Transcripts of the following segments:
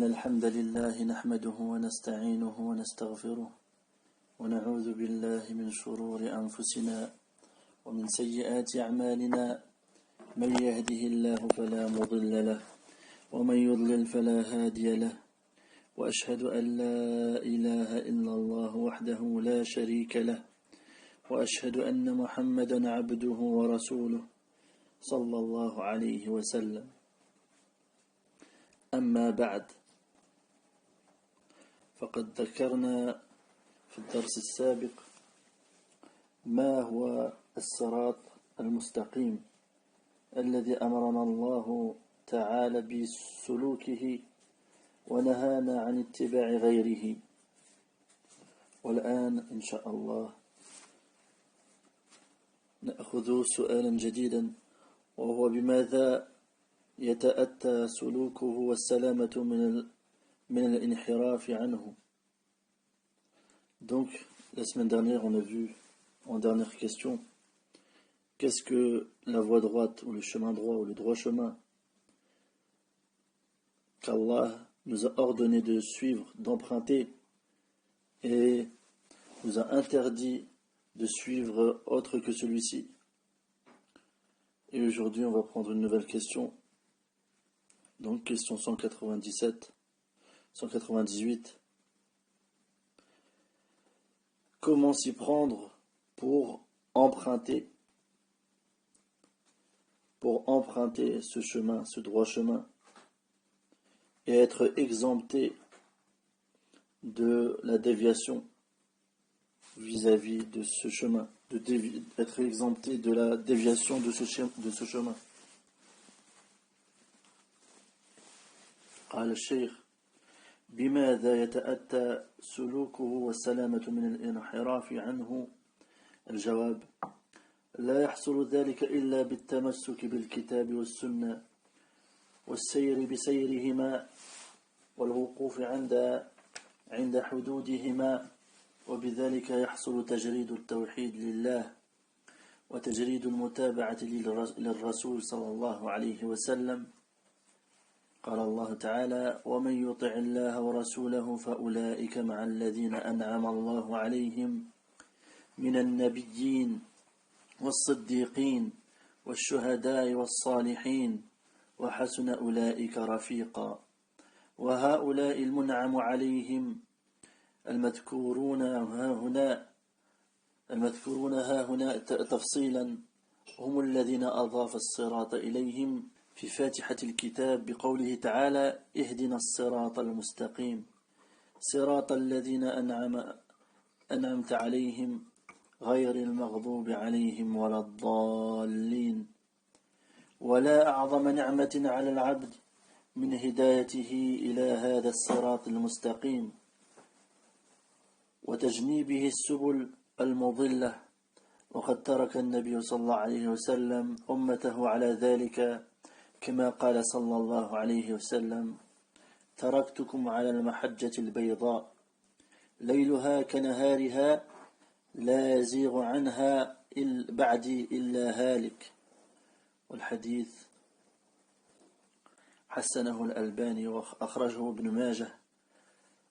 إن الحمد لله نحمده ونستعينه ونستغفره ونعوذ بالله من شرور أنفسنا ومن سيئات أعمالنا من يهده الله فلا مضل له ومن يضلل فلا هادي له وأشهد أن لا إله إلا الله وحده لا شريك له وأشهد أن محمدا عبده ورسوله صلى الله عليه وسلم. أما بعد، فقد ذكرنا في الدرس السابق ما هو الصراط المستقيم الذي أمرنا الله تعالى بسلوكه ونهانا عن اتباع غيره. والآن إن شاء الله نأخذ سؤالا جديدا، وهو بماذا يتأتى سلوكه والسلامة من الانحراف عنه. Donc, la semaine dernière, on a vu, en dernière question, qu'est-ce que la voie droite, ou le chemin droit, ou le droit chemin qu'Allah nous a ordonné de suivre, d'emprunter, et nous a interdit de suivre autre que celui-ci. Et aujourd'hui, on va prendre une nouvelle question. Donc, question 198. Comment s'y prendre pour emprunter ce chemin, ce droit chemin, et être exempté de la déviation vis-à-vis de ce chemin, être exempté de la déviation de ce chemin. قال الشيخ: بماذا يتأتى سلوكه والسلامة من الانحراف عنه؟ الجواب: لا يحصل ذلك إلا بالتمسك بالكتاب والسنة والسير بسيرهما والوقوف عند حدودهما، وبذلك يحصل تجريد التوحيد لله وتجريد المتابعة للرسول صلى الله عليه وسلم. قال الله تعالى: ومن يطع الله ورسوله فأولئك مع الذين أنعم الله عليهم من النبيين والصديقين والشهداء والصالحين وحسن أولئك رفيقا. وهؤلاء المنعم عليهم المذكورون ها هنا تفصيلا هم الذين أضاف الصراط إليهم في فاتحة الكتاب بقوله تعالى: اهدنا الصراط المستقيم صراط الذين أنعمت عليهم غير المغضوب عليهم ولا الضالين. ولا أعظم نعمة على العبد من هدايته إلى هذا الصراط المستقيم وتجنيبه السبل المضلة، وقد ترك النبي صلى الله عليه وسلم أمته على ذلك كما قال صلى الله عليه وسلم: تركتكم على المحجة البيضاء ليلها كنهارها لا يزيغ عنها بعدي إلا هالك. والحديث حسنه الألباني وأخرجه ابن ماجه،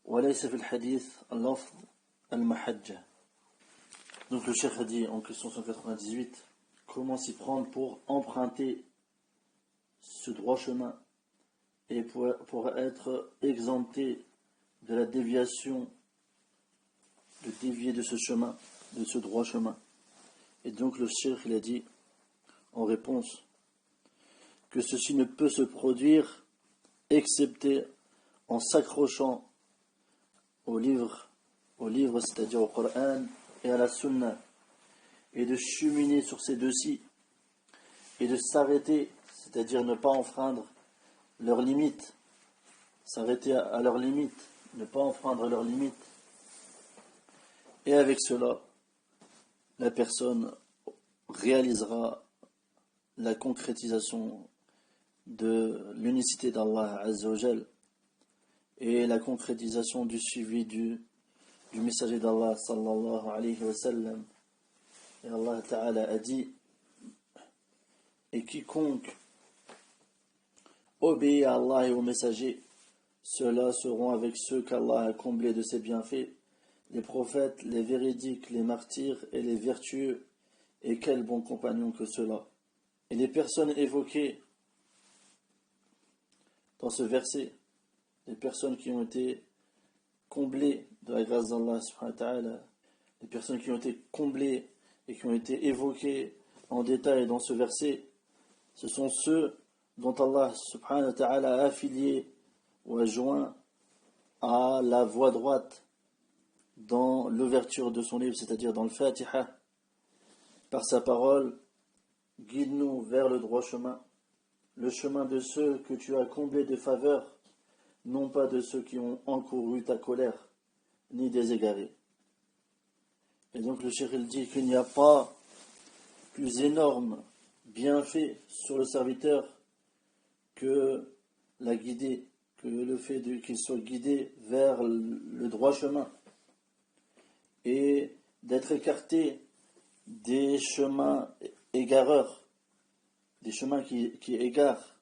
وليس في الحديث اللفظ المحجة. Donc le cheikh a dit en question 198, comment s'y prendre pour emprunter ce droit chemin et pour être exempté de la déviation, de dévier de ce chemin, de ce droit chemin. Et donc le cheikh il a dit en réponse que ceci ne peut se produire excepté en s'accrochant au livre c'est-à-dire au Coran et à la Sunna, et de cheminer sur ces deux-ci et de s'arrêter, c'est-à-dire ne pas enfreindre leurs limites, s'arrêter à leurs limites, ne pas enfreindre leurs limites. Et avec cela, la personne réalisera la concrétisation de l'unicité d'Allah Azza wa Jal et la concrétisation du suivi du messager d'Allah sallallahu alayhi wa sallam. Et Allah Ta'ala a dit: et quiconque obéit à Allah et au messager ceux-là seront avec ceux qu'Allah a comblés de ses bienfaits, les prophètes, les véridiques, les martyrs et les vertueux, et quels bons compagnons que ceux-là. Et les personnes évoquées dans ce verset, les personnes qui ont été comblées de la grâce d'Allah subhanahu wa ta'ala, les personnes qui ont été comblées et qui ont été évoquées en détail dans ce verset, ce sont ceux dont Allah subhanahu wa ta'ala a affilié ou a joint à la voie droite dans l'ouverture de son livre, c'est-à-dire dans le Fatiha. Par sa parole, guide-nous vers le droit chemin, le chemin de ceux que tu as comblés de faveur, non pas de ceux qui ont encouru ta colère, ni des égarés. Et donc le Cheikh il dit qu'il n'y a pas plus énorme bienfait sur le serviteur que la guider, que le fait qu'il soit guidé vers le droit chemin et d'être écarté des chemins égareurs, des chemins qui égarent.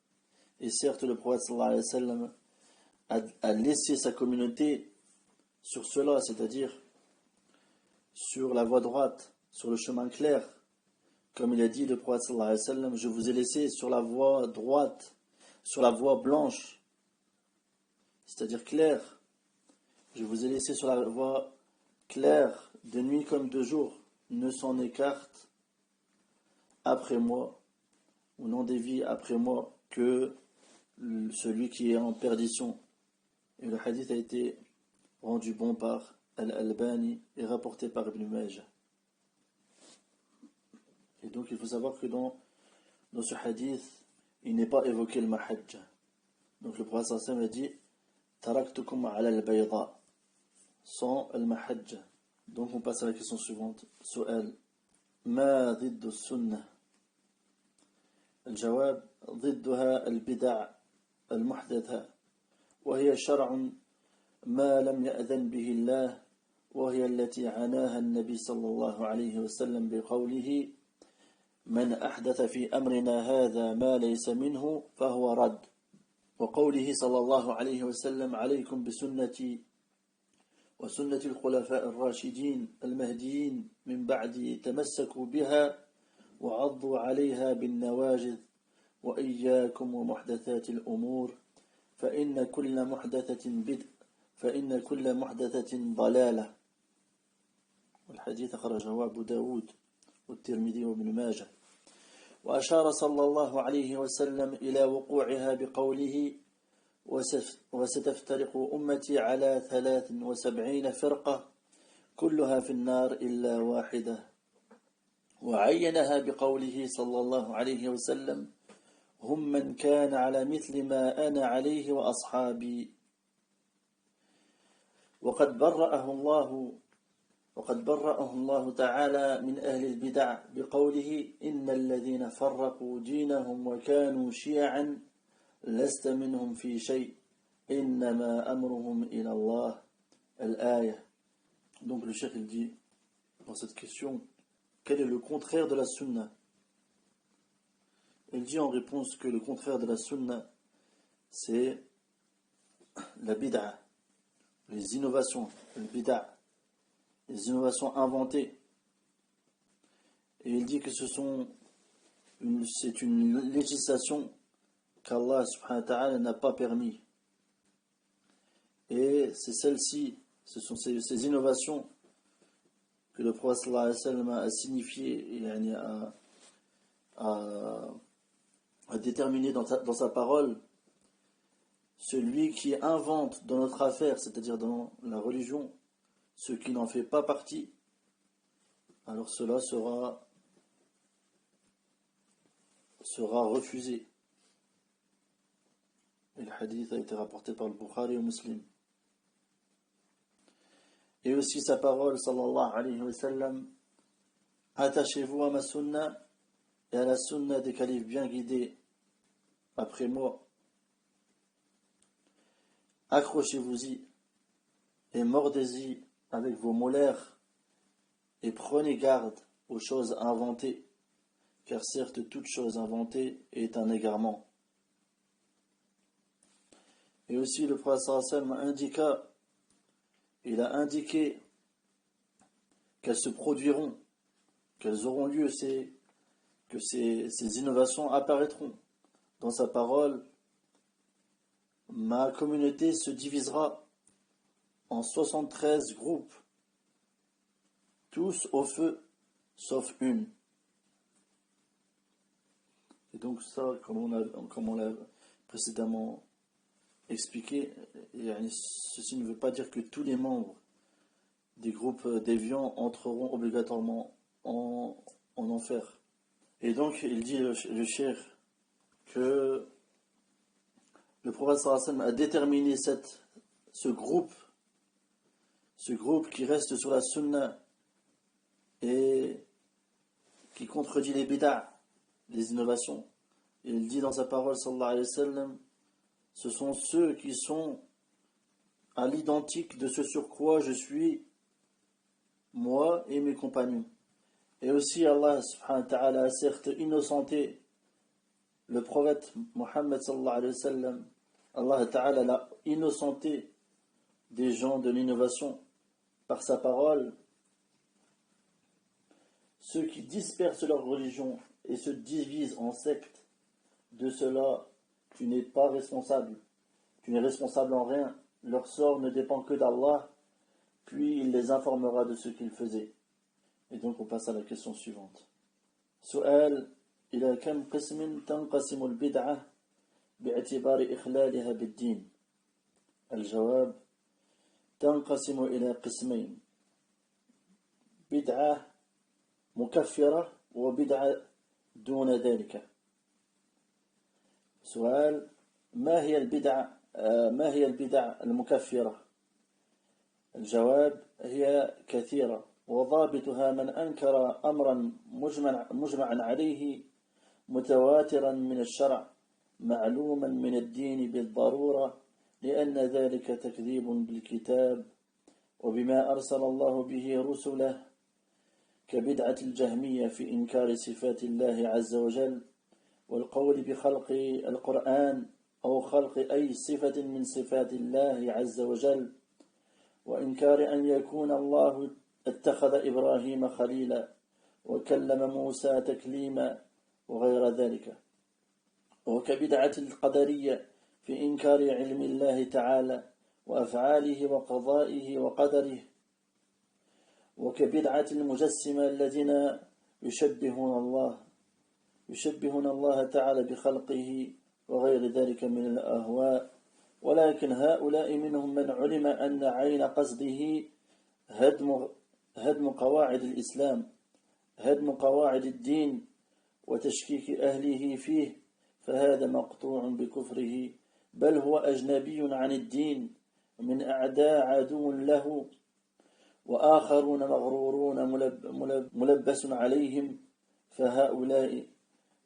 Et certes, le prophète sallallahu alayhi wa sallam a laissé sa communauté sur cela, c'est-à-dire sur la voie droite, sur le chemin clair. Comme il a dit, le prophète sallallahu alayhi wa sallam, je vous ai laissé sur la voie droite, sur la voie blanche, c'est-à-dire claire. Je vous ai laissé sur la voie claire, de nuit comme de jour. Ne s'en écarte après moi, ou n'en dévie après moi, que celui qui est en perdition. Et le hadith a été rendu bon par Al-Albani et rapporté par Ibn Majah. Et donc il faut savoir que dans ce hadith, il n'est pas évoqué le mahajja. Donc le prophète sallallahu alayhi wa sallam a dit Taraktukum ala al-bayda, sans al-mahajja. Donc on passe à la question suivante. Su'al ما ضد السنة؟ الجواب ضدها البدع المحدثة، وهي شرع ما لم يأذن به الله، وهي التي عناها النبي صلى الله عليه وسلم بقوله من أحدث في أمرنا هذا ما ليس منه فهو رد، وقوله صلى الله عليه وسلم عليكم بسنتي وسنة الخلفاء الراشدين المهديين من بعدي تمسكوا بها وعضوا عليها بالنواجذ وإياكم ومحدثات الأمور فإن كل محدثة ضلالة. والحديث أخرجه أبو داود والترمذي وابن ماجه. وأشار صلى الله عليه وسلم إلى وقوعها بقوله وستفترق أمتي على 73 فرقة كلها في النار إلا واحدة، وعينها بقوله صلى الله عليه وسلم هم من كان على مثل ما أنا عليه وأصحابي. وقد برأه الله تعالى من أهل البدع بقوله إن الذين فرقوا دينهم وكانوا شيعا لست منهم في شيء إنما أمرهم إلى الله الآية. Donc le cheikh il dit dans cette question, quel est le contraire de la sunna? Il dit en réponse que le contraire de la sunna c'est la bid'a, les innovations, le bid'a, les innovations inventées. Et il dit que c'est une législation qu'Allah subhanahu wa ta'ala n'a pas permis. Et c'est celle-ci, ce sont ces innovations que le prophète sallallahu alayhi wa sallam a signifié et a déterminé dans sa parole. Celui qui invente dans notre affaire, c'est-à-dire dans la religion, ce qui n'en fait pas partie, alors cela sera refusé. Et le hadith a été rapporté par le Bukhari et Muslim. Et aussi sa parole, sallallahu alayhi wa sallam, attachez-vous à ma sunna et à la sunna des califes bien guidés après moi. Accrochez-vous-y et mordez-y avec vos molaires et prenez garde aux choses inventées, car certes toute chose inventée est un égarement. Et aussi le prophète sallallahu alayhi wa sallam il a indiqué qu'elles se produiront, qu'elles auront lieu, que ces innovations apparaîtront. Dans sa parole, ma communauté se divisera en 73 groupes, tous au feu, sauf une. Et donc ça, comme on l'a précédemment expliqué, ceci ne veut pas dire que tous les membres des groupes déviants entreront obligatoirement en enfer. Et donc, il dit le cheikh que le prophète sallallahu alayhi wa sallam a déterminé ce groupe qui reste sur la sunna et qui contredit les bid'a, les innovations. Et il dit dans sa parole sallallahu alayhi wa sallam, ce sont ceux qui sont à l'identique de ce sur quoi je suis, moi et mes compagnons. Et aussi Allah subhanahu wa ta'ala a certes innocenté le prophète Mohammed sallallahu alayhi wa sallam. Allah ta'ala l'a innocenté des gens de l'innovation par sa parole. Ceux qui dispersent leur religion et se divisent en sectes, de cela tu n'es pas responsable. Tu n'es responsable en rien. Leur sort ne dépend que d'Allah, puis il les informera de ce qu'ils faisaient. Et donc on passe à la question suivante. سؤال إلى كم قسم تنقسم البدعة باعتبار إخلالها بالدين؟ الجواب: تنقسم إلى قسمين: بدعة مكفرة وبدعة دون ذلك. سؤال: ما هي البدع المكفرة؟ الجواب: هي كثيرة، وضابطها من أنكر أمرا مجمعا عليه متواترا من الشرع معلوما من الدين بالضرورة، لأن ذلك تكذيب بالكتاب وبما أرسل الله به رسله، كبدعة الجهمية في إنكار صفات الله عز وجل والقول بخلق القرآن أو خلق أي صفة من صفات الله عز وجل، وإنكار أن يكون الله اتخذ إبراهيم خليلا وكلم موسى تكليما وغير ذلك، وكبدعة القدرية في إنكار علم الله تعالى وأفعاله وقضائه وقدره، وكبدعة المجسمة الذين يشبهون الله تعالى بخلقه وغير ذلك من الأهواء، ولكن هؤلاء منهم من علم أن عين قصده هدم قواعد الإسلام، هدم قواعد الدين وتشكيك أهله فيه، فهذا مقطوع بكفره، بل هو أجنبي عن الدين من أعداء عدو له، وآخرون مغرورون ملبس عليهم، فهؤلاء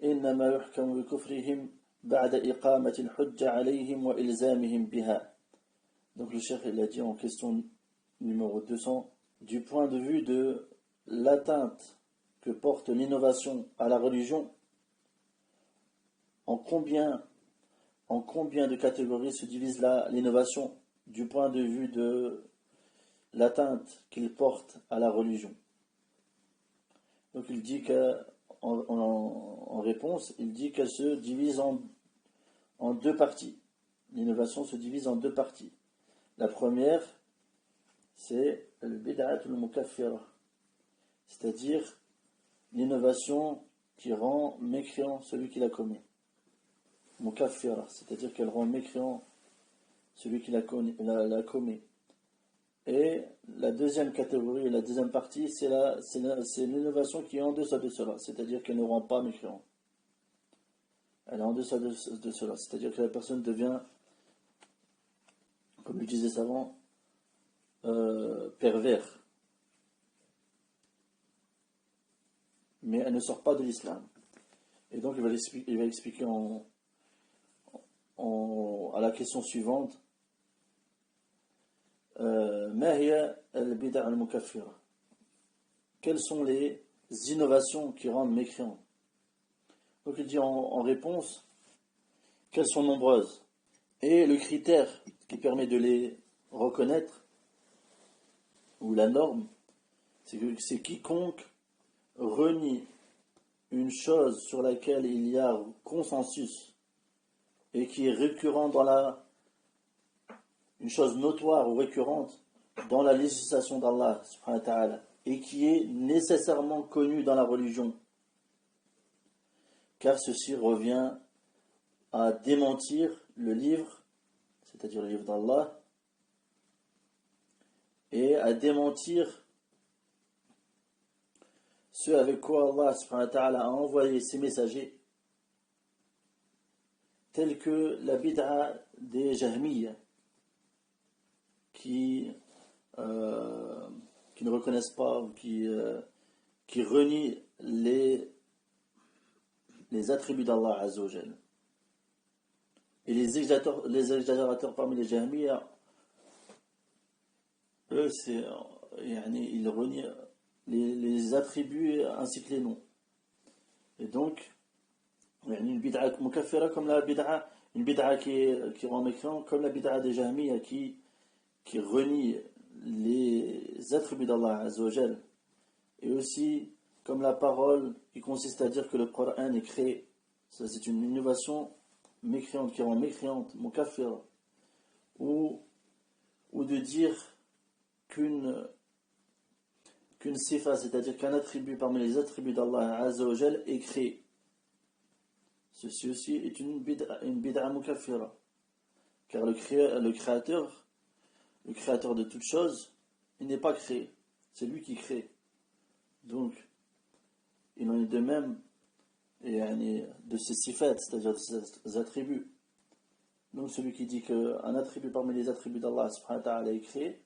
إنما يحكم بكفرهم بعد إقامة الحجة عليهم وإلزامهم بها. Donc le cheikh il a dit en question numéro 200, du point de vue de l'atteinte que porte l'innovation à la religion, en combien de catégories se divise l'innovation du point de vue de l'atteinte qu'il porte à la religion. Donc il dit en réponse, il dit qu'elle se divise en deux parties. L'innovation se divise en deux parties. La première, c'est le bid'at al-mukaffira, c'est-à-dire l'innovation qui rend mécréant celui qui la commet. Mukaffira, c'est-à-dire qu'elle rend mécréant celui qui la commet. Et la deuxième catégorie, la deuxième partie, c'est l'innovation qui est en deçà de cela, c'est-à-dire qu'elle ne rend pas mécréant. Elle est en deçà de cela, c'est-à-dire que la personne devient, comme le disait savant, pervers. Mais elle ne sort pas de l'islam. Et donc il va expliquer à la question suivante, ما هي البدع المكفرة? Quelles sont les innovations qui rendent mécréants? Donc il dit en réponse qu'elles sont nombreuses. Et le critère qui permet de les reconnaître, ou la norme, c'est que c'est quiconque renie une chose sur laquelle il y a consensus et qui est récurrent une chose notoire ou récurrente dans la législation d'Allah subhanahu wa ta'ala et qui est nécessairement connue dans la religion, car ceci revient à démentir le livre, c'est-à-dire le livre d'Allah, et à démentir ce avec quoi Allah subhanahu wa ta'ala a envoyé ses messagers, tels que la bid'a des Jahmiyyah, qui ne reconnaissent pas, qui renient les attributs d'Allah Azza wa Jal. Et les exagérateurs parmi les Jahmiyyah, eux, ils renient les attributs ainsi que les noms. Et donc, une bid'a mukaffira comme une bid'a qui rend mécréant, comme la bid'a des Jahmiyyah qui renie les attributs d'Allah Azza wa Jal. Et aussi, comme la parole qui consiste à dire que le Coran est créé. Ça, c'est une innovation mécréante, qui rend mécréante, mukaffira. Ou de dire qu'une sifa, c'est-à-dire qu'un attribut parmi les attributs d'Allah Azza wa Jal est créé. Ceci aussi est une bid'a mukaffira. Car le créateur de toute chose, il n'est pas créé. C'est lui qui crée. Donc, il en est de même de ses sifat, c'est-à-dire de ses attributs. Donc, celui qui dit qu'un attribut parmi les attributs d'Allah subhanahu wa ta'ala est créé,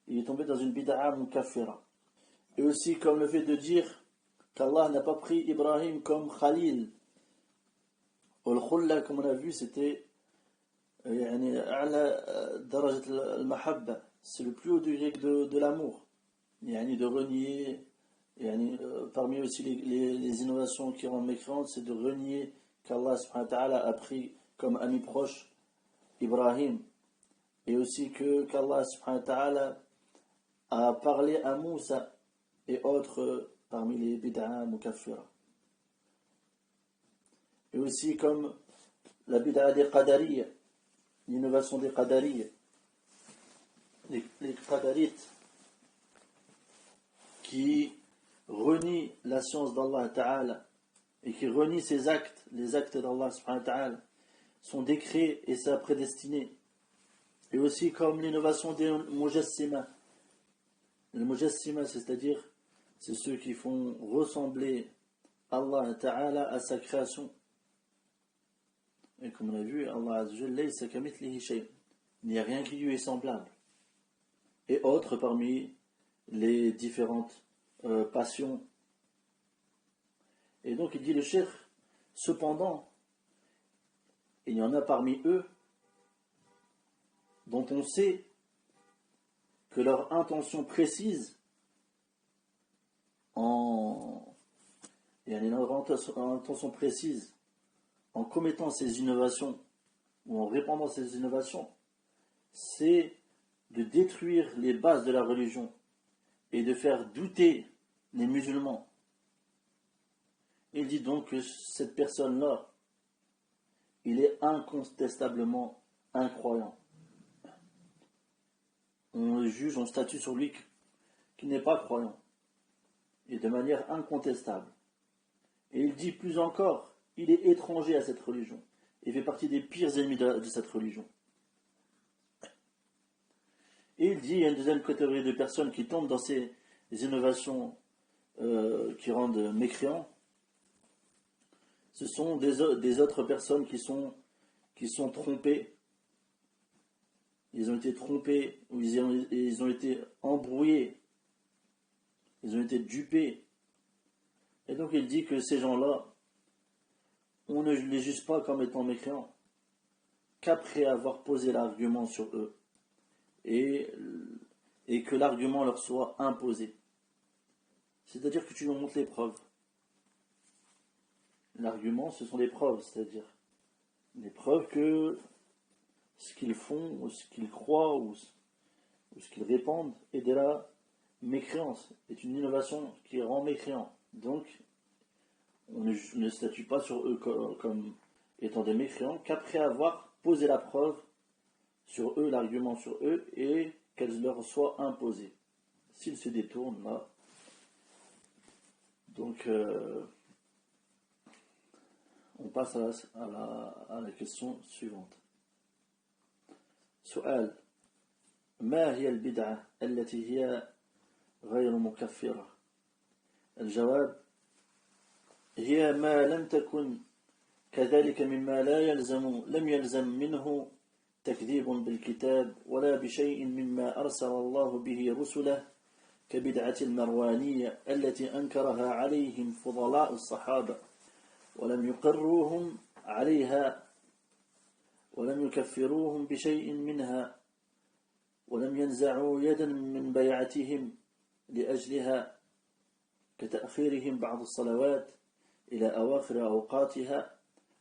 il est tombé dans une bid'a mukaffira. Et aussi, comme le fait de dire qu'Allah n'a pas pris Ibrahim comme Khalil. Al-Khulla, comme on a vu, c'était c'est le plus haut degré de l'amour, de renier, parmi aussi les innovations qui rendent mécréantes, c'est de renier qu'Allah subhanahu wa ta'ala a pris comme ami proche Ibrahim, et aussi qu'Allah subhanahu wa ta'ala a parlé à Moussa et autres parmi les bid'a mukaffira. Et aussi comme la bid'a des Qadariyya, l'innovation des Qadariyya, les Qadarites qui renient la science d'Allah Ta'ala et qui renient ses actes, les actes d'Allah subhanahu wa ta'ala, son décret et sa prédestinée. Et aussi comme l'innovation des Mujassima. Les Mujassima, c'est-à-dire, c'est ceux qui font ressembler Allah Ta'ala à sa création. Et comme on a vu, Allah Azza wa Jalla, laysa kamithlihi shay'. Il n'y a rien qui lui est semblable. Et autres parmi les différentes passions. Et donc il dit le cheikh, cependant, il y en a parmi eux dont on sait que leur intention précise en commettant ces innovations ou en répandant ces innovations, c'est de détruire les bases de la religion et de faire douter les musulmans. Il dit donc que cette personne-là, il est incontestablement incroyant. On le juge, on statue sur lui qui n'est pas croyant, et de manière incontestable. Et il dit plus encore, il est étranger à cette religion, et fait partie des pires ennemis de cette religion. Et il dit, il y a une deuxième catégorie de personnes qui tombent dans ces innovations qui rendent mécréants. Ce sont des autres personnes qui sont trompées. Ils ont été trompés, ou ils ont été embrouillés, ils ont été dupés. Et donc il dit que ces gens-là, on ne les juge pas comme étant mécréants, qu'après avoir posé l'argument sur eux, et que l'argument leur soit imposé. C'est-à-dire que tu nous montres les preuves. L'argument, ce sont les preuves, c'est-à-dire les preuves que ce qu'ils font, ou ce qu'ils croient, ou ce qu'ils répandent, est de la mécréance, est une innovation qui rend mécréant. Donc, on ne statue pas sur eux comme étant des mécréants qu'après avoir posé la preuve sur eux, l'argument sur eux, et qu'elle leur soit imposée. S'ils se détournent, là, donc on passe à la question suivante. سؤال: ما هي البدعة التي هي غير مكفرة؟ الجواب: هي ما لم تكن كذلك مما لم يلزم منه تكذيب بالكتاب ولا بشيء مما أرسل الله به رسله، كبدعة المروانية التي أنكرها عليهم فضلاء الصحابة ولم يقروهم عليها ولم يكفروهم بشيء منها ولم ينزعوا يدا من بيعتهم لأجلها، كتأخيرهم بعض الصلوات إلى أواخر أوقاتها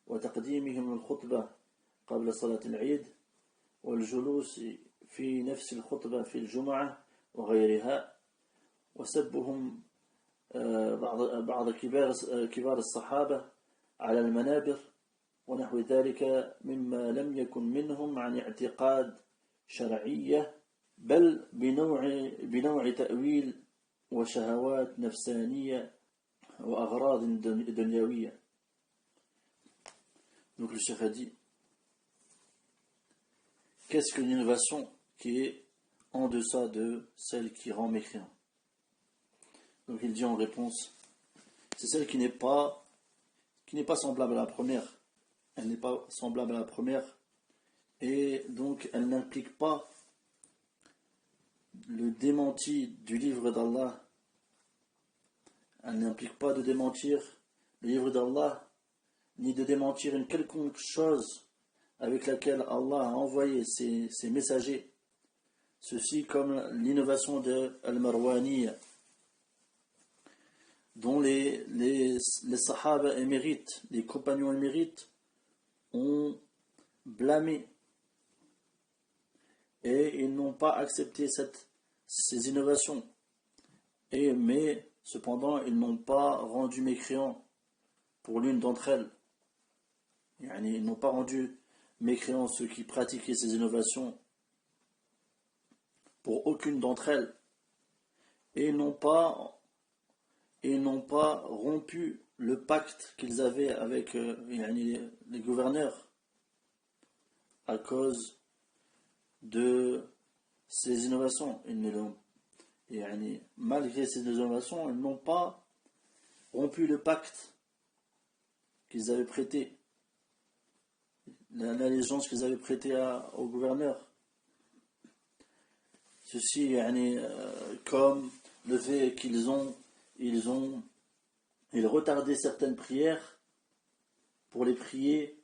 وتقديمهم الخطبة قبل صلاة العيد والجلوس في نفس الخطبة في الجمعة وغيرها، وسبهم بعض كبار الصحابة على المنابر ونحو ذلك مما لم يكن منهم عن اعتقاد شرعية بل بنوع تأويل وشهوات نفسانية وأغراض دنيوية. Donc le Cheikh a dit, qu'est-ce qu'une innovation qui est en deçà de celle qui rend mécréant? Donc il dit en réponse, c'est celle qui n'est pas semblable à la première. Elle n'est pas semblable à la première et donc elle n'implique pas le démenti du livre d'Allah. Elle n'implique pas de démentir le livre d'Allah, ni de démentir une quelconque chose avec laquelle Allah a envoyé ses messagers. Ceci comme l'innovation de Al-Marwaniya, dont les Sahaba émérites, les compagnons émérites, ont blâmé. Et ils n'ont pas accepté ces innovations. Mais cependant, ils n'ont pas rendu mécréant pour l'une d'entre elles. Ils n'ont pas rendu mécréants ceux qui pratiquaient ces innovations pour aucune d'entre elles. Et ils n'ont pas rompu le pacte qu'ils avaient avec les gouverneurs à cause de ces innovations. Malgré ces innovations, ils n'ont pas rompu le pacte qu'ils avaient prêté, l'allégeance qu'ils avaient prêtée au gouverneur. Ceci, comme le fait qu'ils retardaient certaines prières pour les prier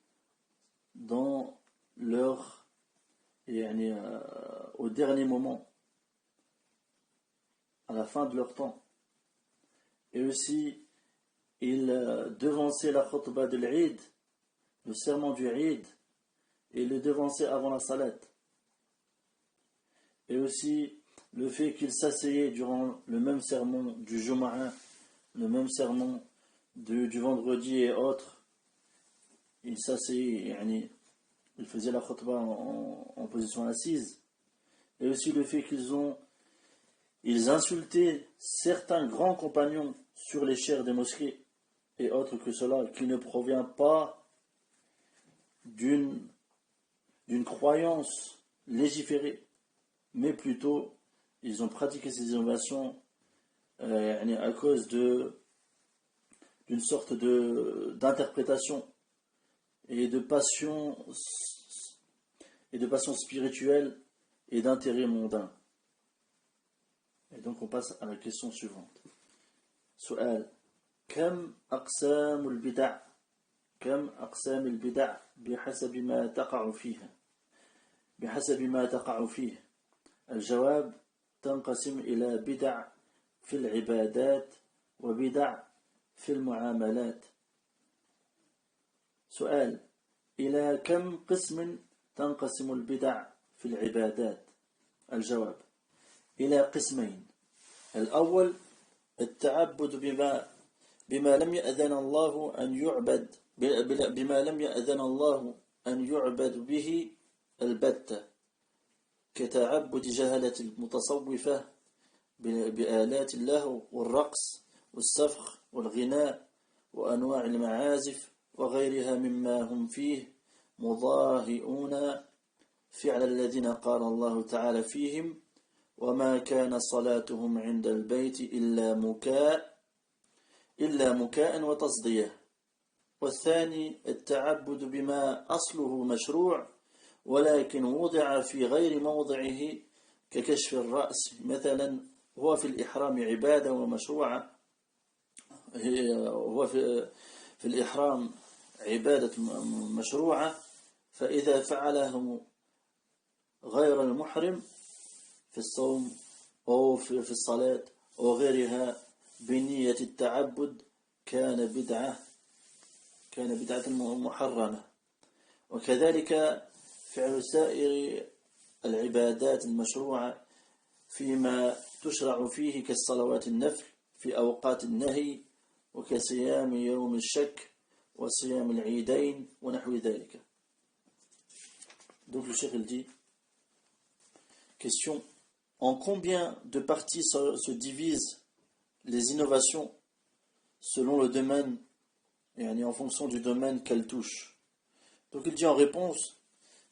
dans au dernier moment, à la fin de leur temps. Et aussi, ils devançaient la khutbah de l'Eid, le serment du Eid, et le devançaient avant la salat. Et aussi, le fait qu'ils s'asseyaient durant le même sermon du Jumu'ah, le même sermon du vendredi et autres, ils s'asseyaient, ils faisaient la khutbah en position assise. Et aussi le fait ils insultaient certains grands compagnons sur les chairs des mosquées et autres que cela, qui ne provient pas d'une croyance légiférée, mais plutôt ils ont pratiqué ces innovations à cause d'une sorte d'interprétation et de passion spirituelle et d'intérêt mondain. Et donc on passe à la question suivante. سؤال: كم أقسام البدع بحسب ما تقع فيه؟ الجواب: تنقسم إلى بدع في العبادات وبدع في المعاملات. سؤال: إلى كم قسم تنقسم البدع في العبادات؟ الجواب: إلى قسمين. الأول التعبد بما لم يأذن الله أن يعبد، بما لم يأذن الله أن يعبد به البتة، كتعبد جهلة المتصوفة بآلات اللهو والرقص والسفخ والغناء وأنواع المعازف وغيرها مما هم فيه مضاهئون فعل الذين قال الله تعالى فيهم: وما كان صلاتهم عند البيت إلا مكاء وتصدية. والثاني التعبد بما أصله مشروع ولكن وضع في غير موضعه ككشف الرأس مثلا، هو في الإحرام عبادة ومشروعة، هو في الإحرام عبادة مشروعة، فإذا فعله غير المحرم في الصوم أو في الصلاة أو غيرها بنية التعبد كان بدعة محرمة. وكذلك فعل سائر العبادات المشروعة فيما تشرع فيه كالصلوات النفل في أوقات النهي وكصيام يوم الشك وصيام العيدين ونحو ذلك. Donc le Cheikh il dit, question: en combien de parties se divisent les innovations selon le domaine, et en fonction du domaine qu'elles touchent? Donc il dit en réponse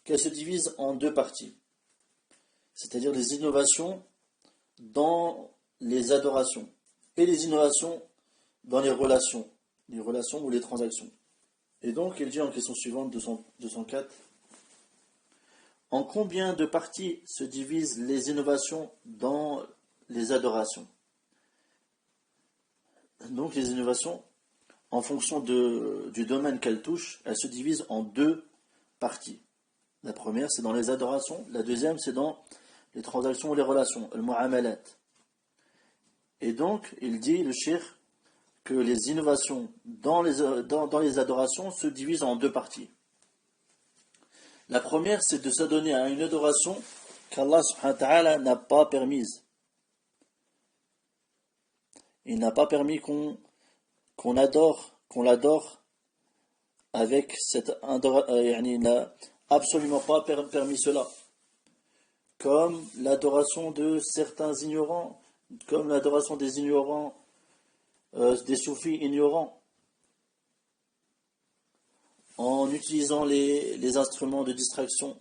qu'elles se divisent en deux parties, c'est-à-dire les innovations dans les adorations et les innovations dans les relations ou les transactions. Et donc il dit en question suivante, 204, en combien de parties se divisent les innovations dans les adorations? Donc les innovations, en fonction du domaine qu'elles touchent, elles se divisent en deux parties. La première, c'est dans les adorations. La deuxième, c'est dans les transactions ou les relations, le mu'amalat. Et donc, il dit, le cheikh, que les innovations dans les adorations se divisent en deux parties. La première, c'est de s'adonner à une adoration qu'Allah subhanahu wa ta'ala n'a pas permise. Il n'a pas permis qu'on l'adore avec cette il n'a absolument pas permis cela. Comme l'adoration de certains ignorants, comme l'adoration des ignorants, des soufis ignorants, en utilisant les instruments de distraction,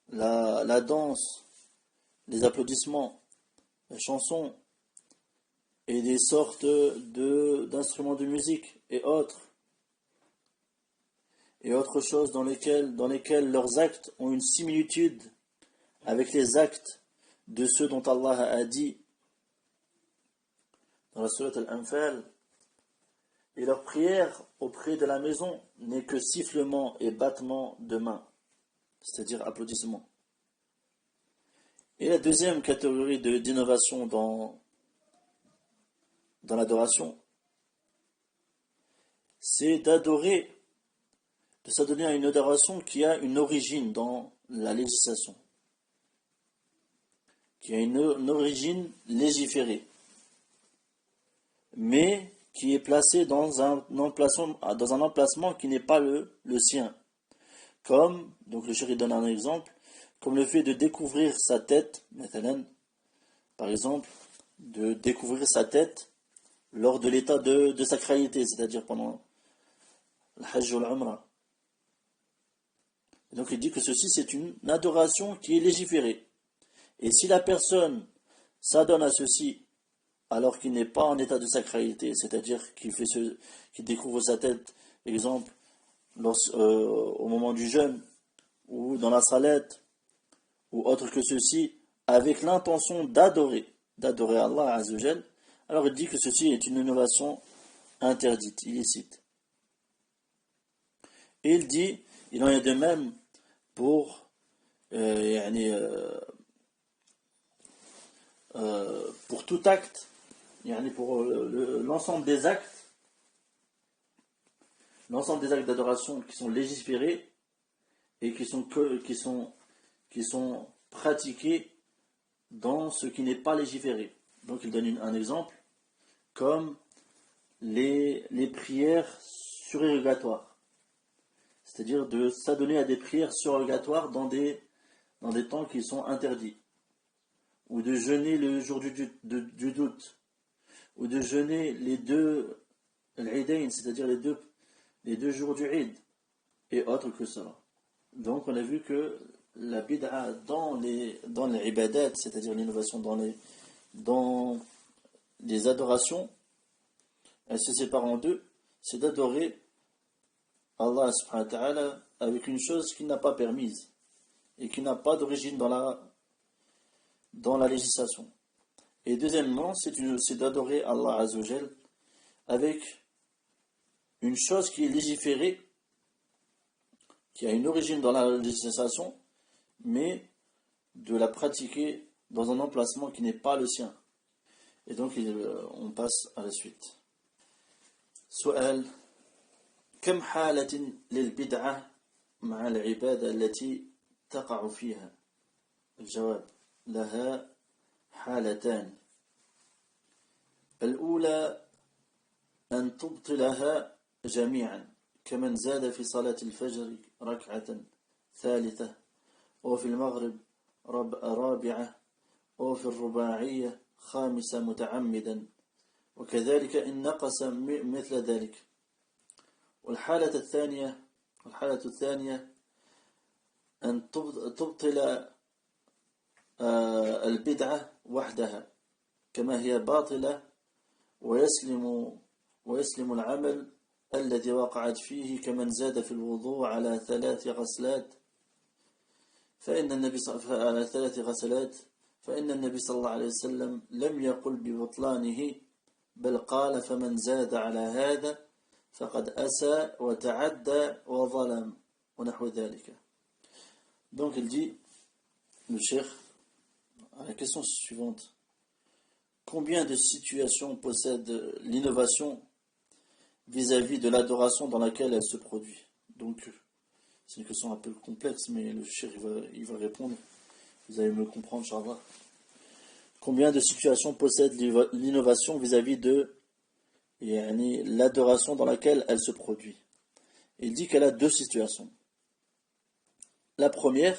la danse, les applaudissements, la chanson, et des sortes d'instruments de musique et autres choses dans lesquelles leurs actes ont une similitude avec les actes de ceux dont Allah a dit dans la sourate Al-Anfal: et leur prière auprès de la maison n'est que sifflement et battement de mains, c'est-à-dire applaudissements. Et la deuxième catégorie d'innovation dans l'adoration, c'est de s'adonner à une adoration qui a une origine dans la législation, qui a une origine légiférée, mais qui est placée dans un emplacement qui n'est pas le sien. Comme, donc le chéri donne un exemple, comme le fait de découvrir sa tête, par exemple, de découvrir sa tête lors de l'état de sacralité, c'est-à-dire pendant le Hajj ou l'Umrah. Donc il dit que ceci c'est une adoration qui est légiférée. Et si la personne s'adonne à ceci alors qu'il n'est pas en état de sacralité, c'est-à-dire qu'il découvre sa tête, exemple, au moment du jeûne, ou dans la salette, ou autre que ceci, avec l'intention d'adorer Allah Azza wa Jal, alors il dit que ceci est une innovation interdite, illicite. Et il dit, il en est de même pour tout acte, pour l'ensemble des actes d'adoration qui sont légiférés, et qui sont pratiquées dans ce qui n'est pas légiféré. Donc il donne un exemple, comme les prières surérogatoires, c'est-à-dire de s'adonner à des prières surérogatoires dans des temps qui sont interdits, ou de jeûner le jour du doute, ou de jeûner les deux l'Eidain, c'est-à-dire les deux jours du Eid, et autres que cela. Donc on a vu que la bid'a dans les ibadat, c'est-à-dire l'innovation dans les adorations, elle se sépare en deux, c'est d'adorer Allah subhanahu wa ta'ala avec une chose qu'il n'a pas permise et qui n'a pas d'origine dans la législation. Et deuxièmement, c'est d'adorer Allah Azzawajal avec une chose qui est légiférée, qui a une origine dans la législation, mais de la pratiquer dans un emplacement qui n'est pas le sien. Et donc on passe à la suite. سؤال: كم حالة للبدعة مع العبادة التي تقع فيها؟ الجواب: لها حالتان. الأولى أن تبطلها جميعا، كمن زاد في صلاة الفجر ركعة ثالثة، وفي المغرب رابعة، وفي الرباعية خامسة متعمدا، وكذلك إن نقص مثل ذلك. والحالة الثانية أن تبطل البدعة وحدها كما هي باطلة، ويسلم العمل الذي وقعت فيه، كمن زاد في الوضوء على 3 غسلات، فإن النبي صلى الله عليه وسلم لم يقل ببطلانه، بل قال: فمن زاد على هذا فقد أسى وتعدى وظلم ونحو ذلك. Donc il dit, le cheikh, à la question suivante: combien de situations possède l'innovation vis-à-vis de l'adoration dans laquelle elle se produit? Donc c'est une question un peu complexe, mais le cheikh il va répondre. Vous allez me comprendre, Inch'Allah. Combien de situations possède l'innovation vis-à-vis de l'adoration dans laquelle elle se produit? Il dit qu'elle a 2 situations. La première,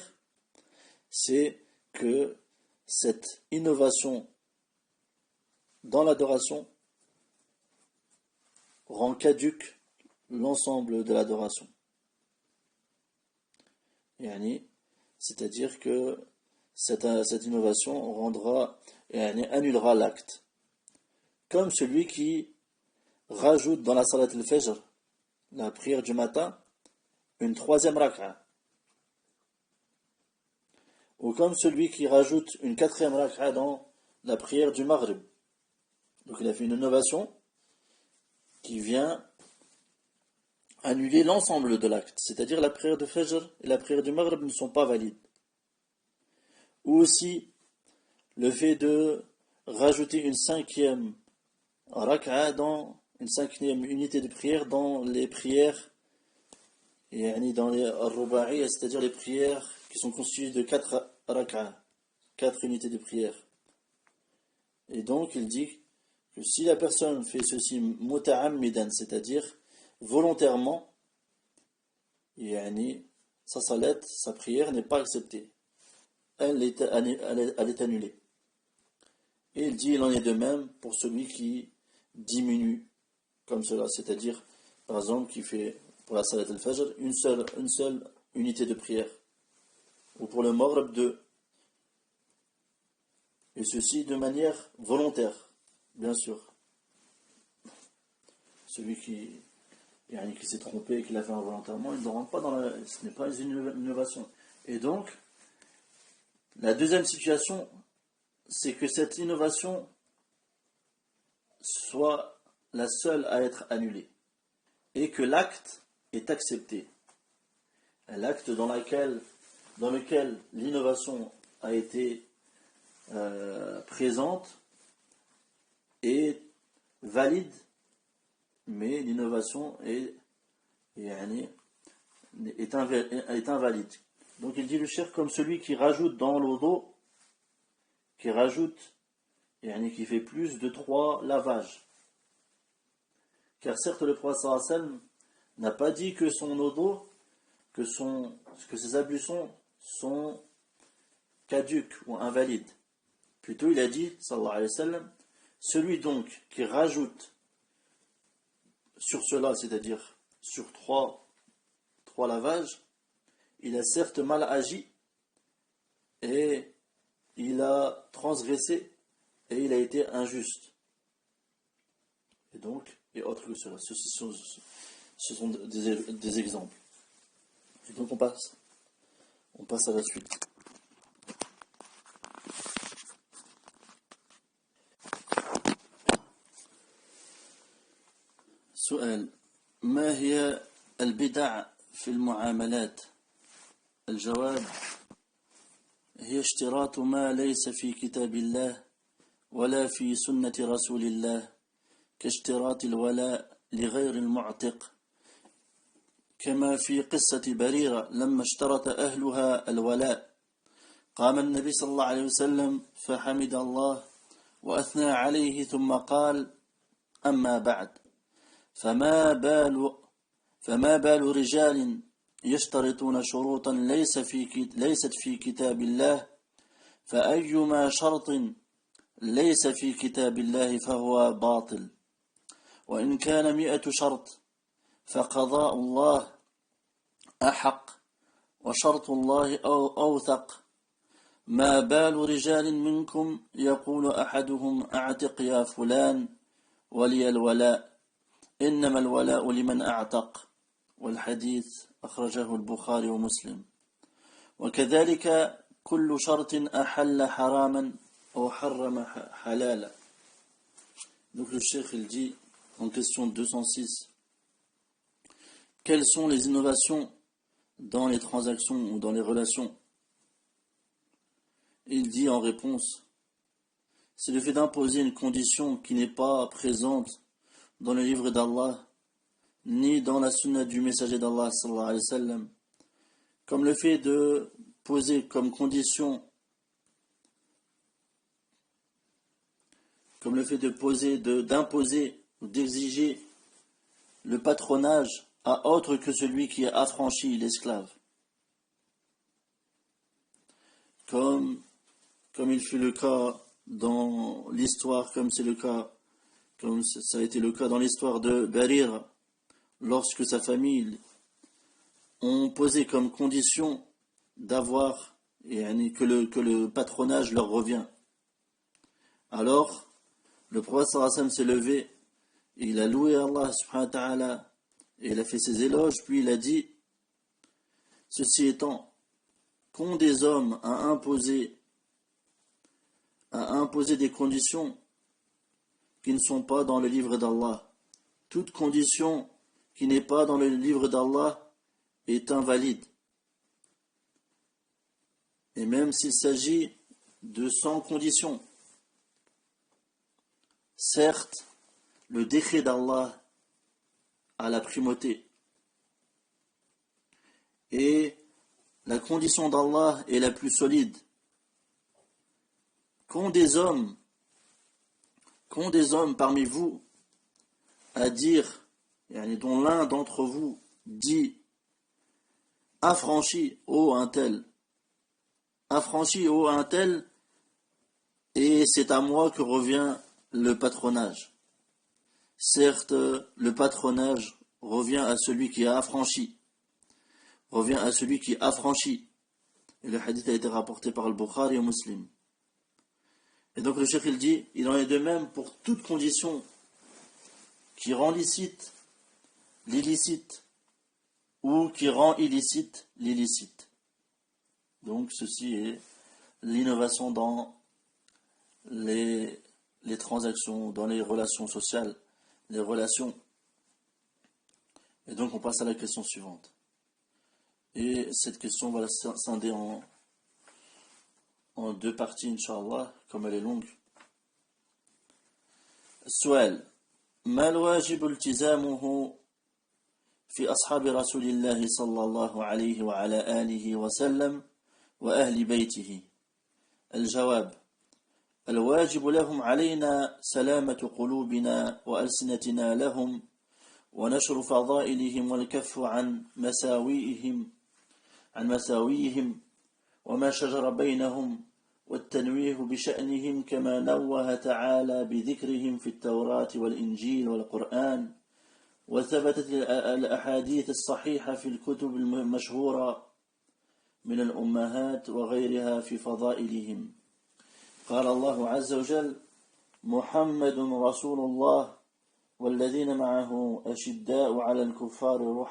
c'est que cette innovation dans l'adoration rend caduque l'ensemble de l'adoration. C'est-à-dire que cette innovation annulera l'acte. Comme celui qui rajoute dans la salat al-fajr, la prière du matin, une 3e rak'a. Ou comme celui qui rajoute une 4e rak'a dans la prière du maghrib. Donc il a fait une innovation qui vient annuler l'ensemble de l'acte. C'est-à-dire la prière de fajr et la prière du maghrib ne sont pas valides. Ou aussi le fait de rajouter une 5e rak'a dans une 5e unité de prière dans les prières, dans les ruba'i, c'est-à-dire les prières qui sont constituées de 4 rak'a, 4 unités de prière. Et donc il dit que si la personne fait ceci muta'ammidan, c'est-à-dire volontairement, sa salat, sa prière n'est pas acceptée. Elle est annulée. Et il dit il en est de même pour celui qui diminue comme cela, c'est-à-dire par exemple qui fait pour la salat al-fajr une seule unité de prière, ou pour le maghrib 2, et ceci de manière volontaire, bien sûr. Celui qui s'est trompé et qui l'a fait involontairement, il ne rentre pas ce n'est pas une innovation. Et donc la deuxième situation, c'est que cette innovation soit la seule à être annulée et que l'acte est accepté. L'acte dans lequel l'innovation a été présente est valide, mais l'innovation est est invalide. Donc il dit le cheikh comme celui qui rajoute dans l'odo, qui fait plus de 3 lavages. Car certes le prophète sallallahu alayhi wa sallam n'a pas dit que son odo, que ses ablutions sont caduques ou invalides. Plutôt il a dit, sallallahu alayhi wa sallam, celui donc qui rajoute sur cela, c'est-à-dire sur trois lavages, il a certes mal agi et il a transgressé et il a été injuste. Et autre que cela. Ce sont des exemples. Et donc on passe à la suite. سؤال: ما هي البدع في المعاملات؟ الجواب: هي اشتراط ما ليس في كتاب الله ولا في سنة رسول الله، كاشتراط الولاء لغير المعتق، كما في قصة بريرة لما اشترط أهلها الولاء، قام النبي صلى الله عليه وسلم فحمد الله وأثنى عليه ثم قال: أما بعد، فما بال رجال يشترطون شروطا ليست في كتاب الله، فأيما شرط ليس في كتاب الله فهو باطل، وإن كان 100 شرط فقضاء الله أحق وشرط الله أوثق. ما بال رجال منكم يقول أحدهم أعتق يا فلان ولي الولاء، إنما الولاء لمن أعتق. والحديث أخرجه البخاري ومسلم. وكذلك كل شرط أحل حراما أو حرم حلالا. Donc le cheikh il dit en question 206, quelles sont les innovations dans les transactions ou dans les relations? Il dit en réponse, c'est le fait d'imposer une condition qui n'est pas présente dans le livre d'Allah, ni dans la sunna du messager d'Allah sallallahu alayhi wa sallam, comme le fait de poser comme condition, d'imposer ou d'exiger le patronage à autre que celui qui a affranchi l'esclave. Comme il fut le cas dans l'histoire, comme ça a été le cas dans l'histoire de Barir, lorsque sa famille ont posé comme condition d'avoir que le patronage leur revient. Alors, le prophète sallallahu alayhi wa sallam s'est levé, et il a loué Allah subhanahu wa ta'ala, et il a fait ses éloges, puis il a dit, ceci étant, qu'ont des hommes à imposer des conditions qui ne sont pas dans le livre d'Allah. Toute condition qui n'est pas dans le livre d'Allah est invalide. Et même s'il s'agit de 100 conditions, certes, le décret d'Allah a la primauté. Et la condition d'Allah est la plus solide. Qu'ont des hommes parmi vous à dire, dont l'un d'entre vous dit, affranchi, ô un tel, et c'est à moi que revient le patronage. Certes, le patronage revient à celui qui a affranchi. Et le hadith a été rapporté par le Bukhari et Muslim. Et donc le cheikh il dit, il en est de même pour toute condition qui rend licite l'illicite ou qui rend illicite l'illicite. Donc ceci est l'innovation dans les transactions, dans les relations sociales, les relations. Et donc on passe à la question suivante. Et cette question va la scinder en 2 parties, Inch'Allah, comme elle est longue. السؤال: ما الواجب التزامه في أصحاب رسول الله صلى الله عليه وعلى آله وسلم وأهل بيته؟ الجواب: الواجب لهم علينا سلامة قلوبنا وألسنتنا لهم، ونشر فضائلهم والكف عن مساويهم وما شجر بينهم، والتنويه بشأنهم كما نوه تعالى بذكرهم في التوراة والإنجيل والقرآن، وثبتت الأحاديث الصحيحة في الكتب المشهورة من الأمهات وغيرها في فضائلهم. قال الله عز وجل: محمد رسول الله والذين معه أشداء على الكفار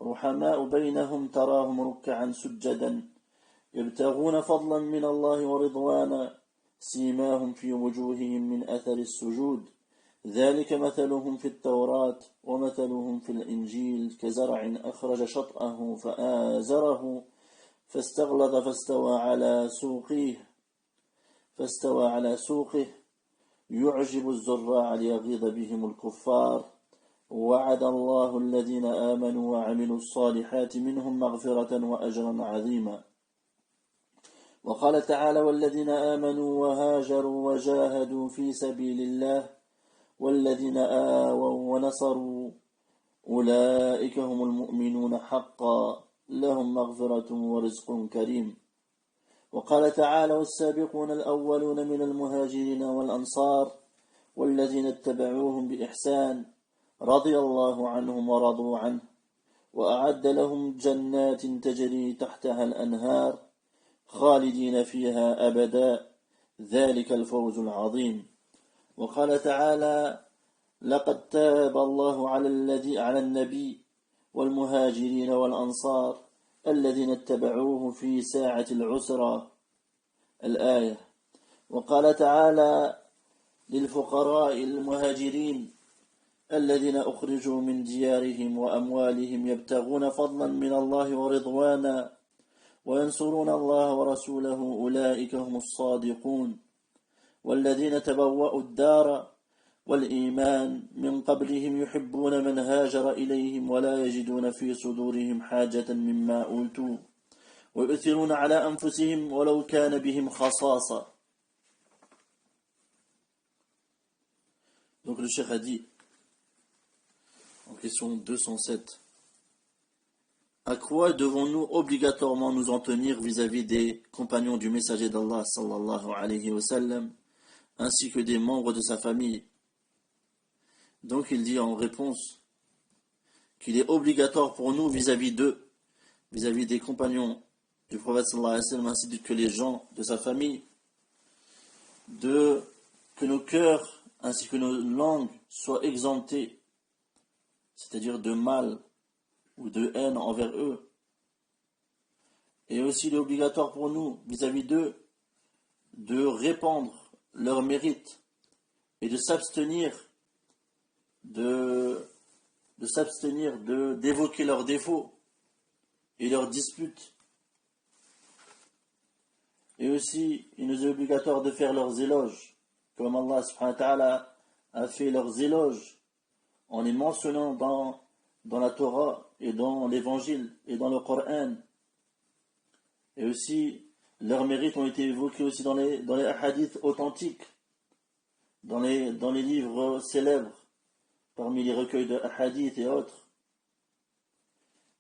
رحماء بينهم تراهم ركعا سجدا يبتغون فضلا من الله ورضوانا سيماهم في وجوههم من أثر السجود ذلك مثلهم في التوراة ومثلهم في الإنجيل كزرع أخرج شطأه فآزره فاستغلظ فاستوى على سوقه يعجب الزراع ليغيظ بهم الكفار وعد الله الذين آمنوا وعملوا الصالحات منهم مغفرة وأجرا عظيما. وقال تعالى: والذين آمنوا وهاجروا وجاهدوا في سبيل الله والذين آووا ونصروا أولئك هم المؤمنون حقا لهم مغفرة ورزق كريم. وقال تعالى: والسابقون الأولون من المهاجرين والأنصار والذين اتبعوهم بإحسان رضي الله عنهم ورضوا عنه وأعد لهم جنات تجري تحتها الأنهار خالدين فيها أبدا ذلك الفوز العظيم. وقال تعالى: لقد تاب الله على النبي والمهاجرين والأنصار الذين اتبعوه في ساعة العسرة الآية. وقال تعالى: للفقراء المهاجرين الذين أخرجوا من ديارهم وأموالهم يبتغون فضلا من الله ورضوانا وينصرون الله ورسوله أولئك هم الصادقون. والذين تبوأوا الدار والإيمان من قبلهم يحبون من هاجر إليهم ولا يجدون في صدورهم حاجة مما أوتوا ويؤثرون على أنفسهم ولو كان بهم خصاصة. Donc le Cheikh a dit, en question 207, à quoi devons-nous obligatoirement nous en tenir vis-à-vis des compagnons du messager d'Allah sallallahu alayhi wa sallam, ainsi que des membres de sa famille? Donc il dit en réponse qu'il est obligatoire pour nous vis-à-vis d'eux, vis-à-vis des compagnons du prophète sallallahu alayhi wa sallam, ainsi que les gens de sa famille, que nos cœurs ainsi que nos langues soient exemptées, c'est-à-dire de mal ou de haine envers eux. Et aussi il est obligatoire pour nous vis-à-vis d'eux de répandre leurs mérites et de s'abstenir d'évoquer leurs défauts et leurs disputes. Et aussi il nous est obligatoire de faire leurs éloges, comme Allah subhanahu wa ta'ala a fait leurs éloges en les mentionnant dans la Torah et dans l'Évangile et dans le Coran. Et aussi, leurs mérites ont été évoqués aussi dans les hadiths authentiques, dans les livres célèbres, parmi les recueils de hadiths et autres.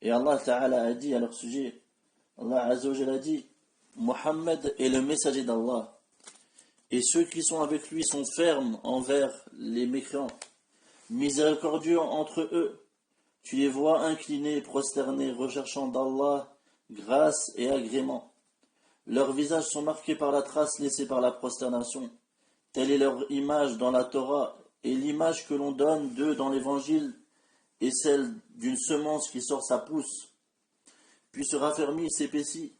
Et Allah Ta'ala a dit à leur sujet, Allah Azza wa Jalla a dit: Muhammad est le messager d'Allah, et ceux qui sont avec lui sont fermes envers les mécréants, miséricordieux entre eux. Tu les vois inclinés, prosternés, recherchant d'Allah grâce et agrément. Leurs visages sont marqués par la trace laissée par la prosternation. Telle est leur image dans la Torah, et l'image que l'on donne d'eux dans l'Évangile est celle d'une semence qui sort sa pousse, puis se raffermit, s'épaissit,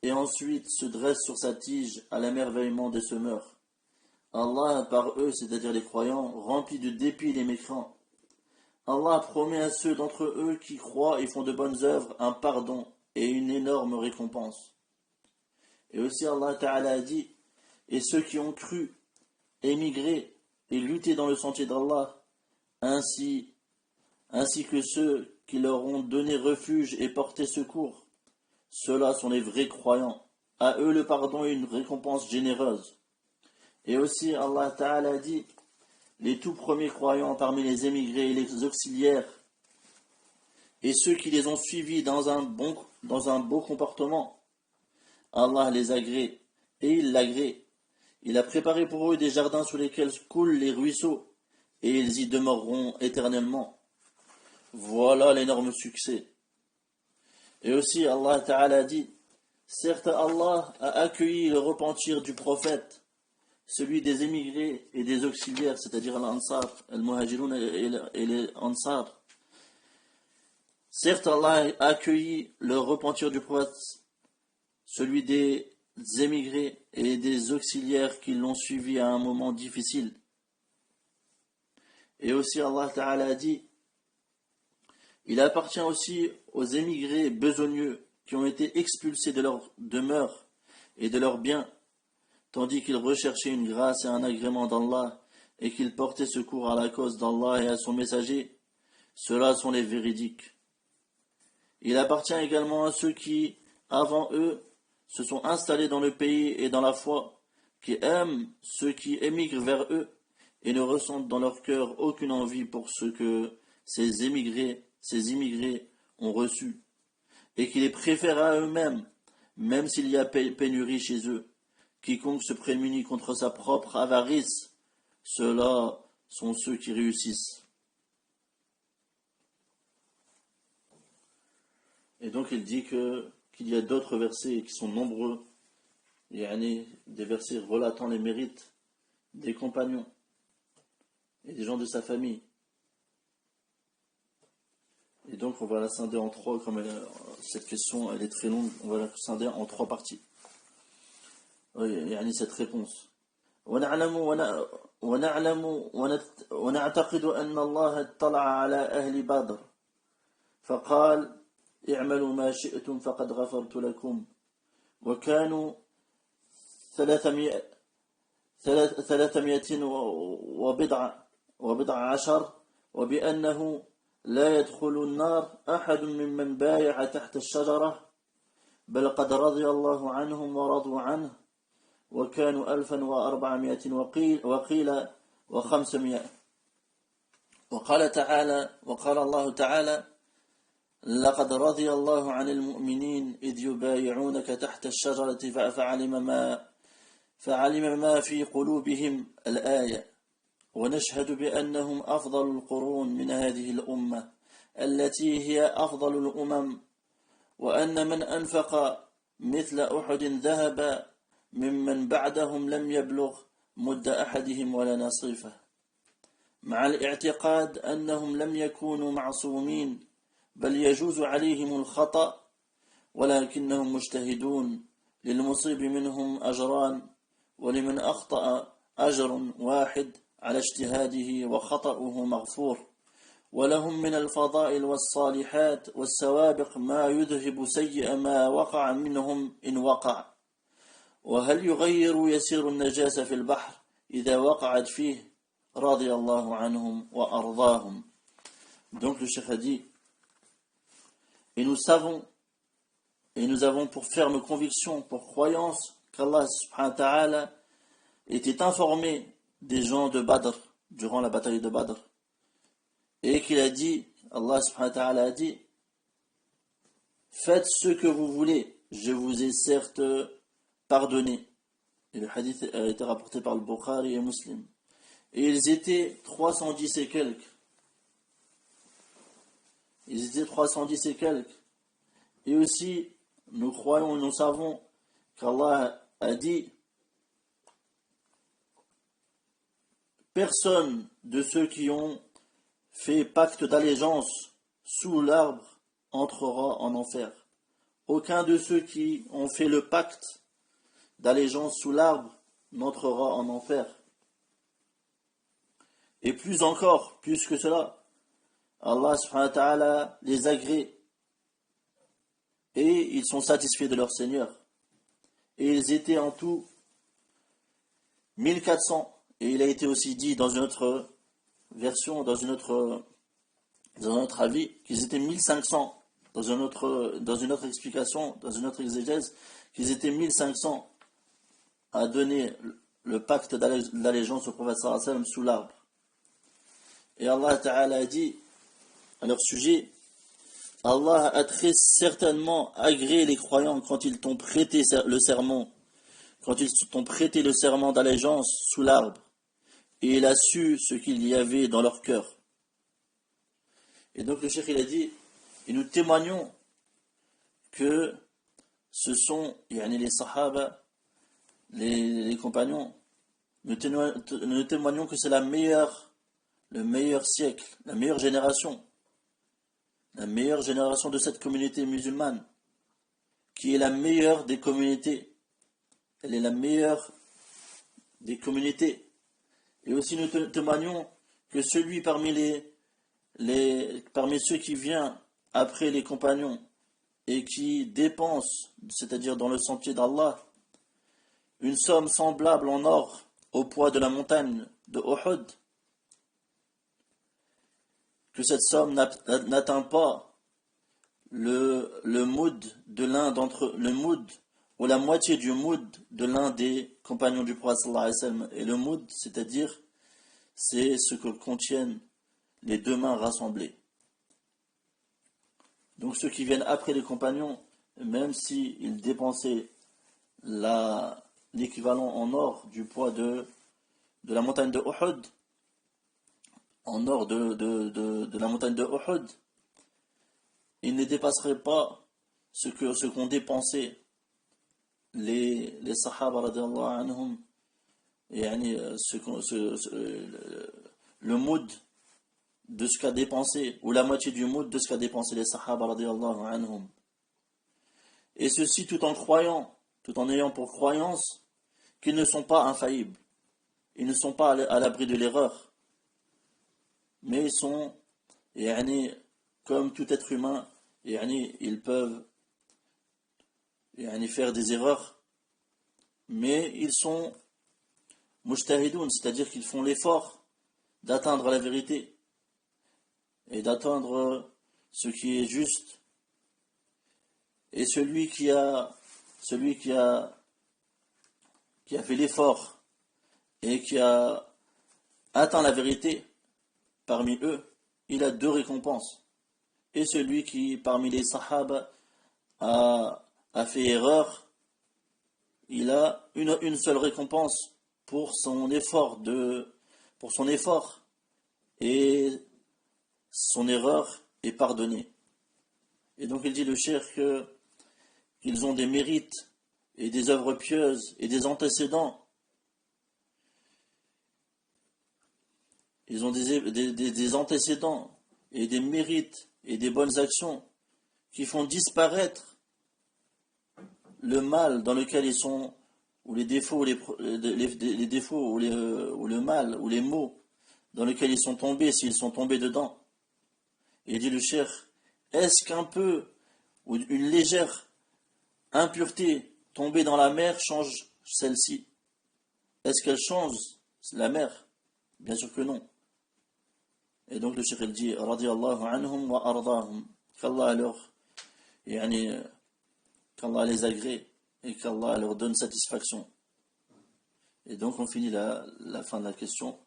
et ensuite se dresse sur sa tige à l'émerveillement des semeurs. Allah par eux, c'est-à-dire les croyants, remplit de dépit les mécréants. Allah promet à ceux d'entre eux qui croient et font de bonnes œuvres un pardon et une énorme récompense. Et aussi Allah Ta'ala a dit: et ceux qui ont cru, émigré et lutté dans le sentier d'Allah, ainsi ainsi que ceux qui leur ont donné refuge et porté secours. Ceux-là sont les vrais croyants. À eux le pardon et une récompense généreuse. Et aussi Allah Ta'ala dit, les tout premiers croyants parmi les émigrés et les auxiliaires, et ceux qui les ont suivis dans un beau comportement, Allah les agrée, et il l'agrée. Il a préparé pour eux des jardins sous lesquels coulent les ruisseaux, et ils y demeureront éternellement. Voilà l'énorme succès. Et aussi Allah Ta'ala dit, certes Allah a accueilli le repentir du prophète, celui des émigrés et des auxiliaires, c'est-à-dire l'Ansar, al-Muhajiroun et les Ansar. Certes Allah a accueilli le repentir du prophète, celui des émigrés et des auxiliaires qui l'ont suivi à un moment difficile. Et aussi Allah Ta'ala a dit, il appartient aussi aux émigrés besogneux qui ont été expulsés de leur demeure et de leurs biens, tandis qu'ils recherchaient une grâce et un agrément d'Allah et qu'ils portaient secours à la cause d'Allah et à son messager. Ceux-là sont les véridiques. Il appartient également à ceux qui, avant eux, se sont installés dans le pays et dans la foi, qui aiment ceux qui émigrent vers eux et ne ressentent dans leur cœur aucune envie pour ce que ces immigrés ont reçu, et qui les préfèrent à eux-mêmes, même s'il y a pénurie chez eux. Quiconque se prémunit contre sa propre avarice, ceux-là sont ceux qui réussissent. Et donc il dit qu'il y a d'autres versets qui sont nombreux, des versets relatant les mérites des compagnons et des gens de sa famille. Et donc on va la scinder en trois, comme cette question elle est très longue, on va la scinder en trois parties. Cette réponse. ونعتقد أن الله اطلع على أهل بدر فقال اعملوا ما شئتم فقد غفرت لكم وكانوا 300 وبضع عشر وبأنه لا يدخل النار أحد ممن بايع تحت الشجرة بل قد رضي الله عنهم ورضوا عنه وكانوا 1400 وقيل 500 وقال الله تعالى لقد رضي الله عن المؤمنين إذ يبايعونك تحت الشجرة فعلم ما في قلوبهم الآية ونشهد بأنهم أفضل القرون من هذه الأمة التي هي أفضل الأمم وأن من أنفق مثل أحد ذهب ممن بعدهم لم يبلغ مد أحدهم ولا نصيفه مع الاعتقاد أنهم لم يكونوا معصومين بل يجوز عليهم الخطأ ولكنهم مجتهدون للمصيب منهم أجران ولمن أخطأ أجر واحد على اجتهاده وخطأه مغفور ولهم من الفضائل والصالحات والسوابق ما يذهب سيء ما وقع منهم إن وقع وهل يغير يسير النجاسة في البحر إذا وقعت فيه رضي الله عنهم وأرضاهم. Donc le cheikh a dit, et nous savons et nous avons pour ferme conviction, pour croyance qu'Allah subhanahu wa ta'ala était informé des gens de Badr durant la bataille de Badr et qu'il a dit, Allah subhanahu wa ta'ala a dit, faites ce que vous voulez, je vous ai certes pardonné. Et le hadith a été rapporté par le Bukhari et Muslim. Et ils étaient 310 et quelques. Et aussi, nous croyons et nous savons qu'Allah a dit, personne de ceux qui ont fait pacte d'allégeance sous l'arbre entrera en enfer. Aucun de ceux qui ont fait le pacte d'allégeance sous l'arbre n'entrera en enfer. Et plus encore, plus que cela, Allah subhanahu wa ta'ala les agrée et ils sont satisfaits de leur Seigneur. Et ils étaient en tout 1400. Et il a été aussi dit dans une autre version, dans une autre dans un autre avis, qu'ils étaient 1500. Dans une autre explication, dans une autre exégèse, qu'ils étaient 1500 à donner le pacte d'allégeance au prophète sallallahu alayhi wa sallam sous l'arbre. Et Allah Ta'ala a dit à leur sujet, Allah a très certainement agréé les croyants quand ils t'ont prêté le serment, quand ils t'ont prêté le serment d'allégeance sous l'arbre, et il a su ce qu'il y avait dans leur cœur. Et donc le cheikh il a dit, et nous témoignons que ce sont les sahaba, les compagnons, nous témoignons que c'est le meilleur siècle, la meilleure génération de cette communauté musulmane, qui est la meilleure des communautés. Elle est la meilleure des communautés. Et aussi nous témoignons que celui parmi ceux qui vient après les compagnons et qui dépense, c'est-à-dire dans le sentier d'Allah, une somme semblable en or au poids de la montagne de Uhud, que cette somme n'atteint pas le moud de l'un le moud ou la moitié du moud de l'un des compagnons du prophète sallallahu alayhi wa sallam. Et le moud, c'est-à-dire, c'est ce que contiennent les deux mains rassemblées. Donc ceux qui viennent après les compagnons, même s'ils dépensaient l'équivalent en or du poids de la montagne de Uhud, en or de la montagne de Uhud, ils ne dépasseraient pas ce qu'ont dépensé les Sahaba radiallahu anhum, le moud de ce qu'a dépensé, ou la moitié du moud de ce qu'a dépensé les Sahaba radiallahu anhum. Et ceci tout en croyant, tout en ayant pour croyance qu'ils ne sont pas infaillibles, ils ne sont pas à l'abri de l'erreur, mais ils sont, comme tout être humain, ils peuvent faire des erreurs, mais ils sont mujtahidoun, c'est-à-dire qu'ils font l'effort d'atteindre la vérité et d'atteindre ce qui est juste. Et celui qui a fait l'effort et qui a atteint la vérité parmi eux, il a deux récompenses. Et celui qui, parmi les sahaba, a fait erreur, il a une seule récompense pour son effort, et son erreur est pardonnée. Et donc il dit le cheikh qu'ils ont des mérites et des œuvres pieuses et des antécédents. Ils ont des antécédents et des mérites et des bonnes actions qui font disparaître le mal dans lequel ils sont, ou les défauts, les défauts, ou le mal, ou les maux dans lesquels ils sont tombés, s'ils sont tombés dedans. Et il dit le cheikh, est-ce qu'un peu, ou une légère impureté tombée dans la mer change celle-ci? Est-ce qu'elle change la mer? Bien sûr que non. Et donc le cheikh il dit, radiyallahu anhum wa ardahum, qu'Allah qu'Allah les agrée et qu'Allah leur donne satisfaction. Et donc on finit la fin de la question.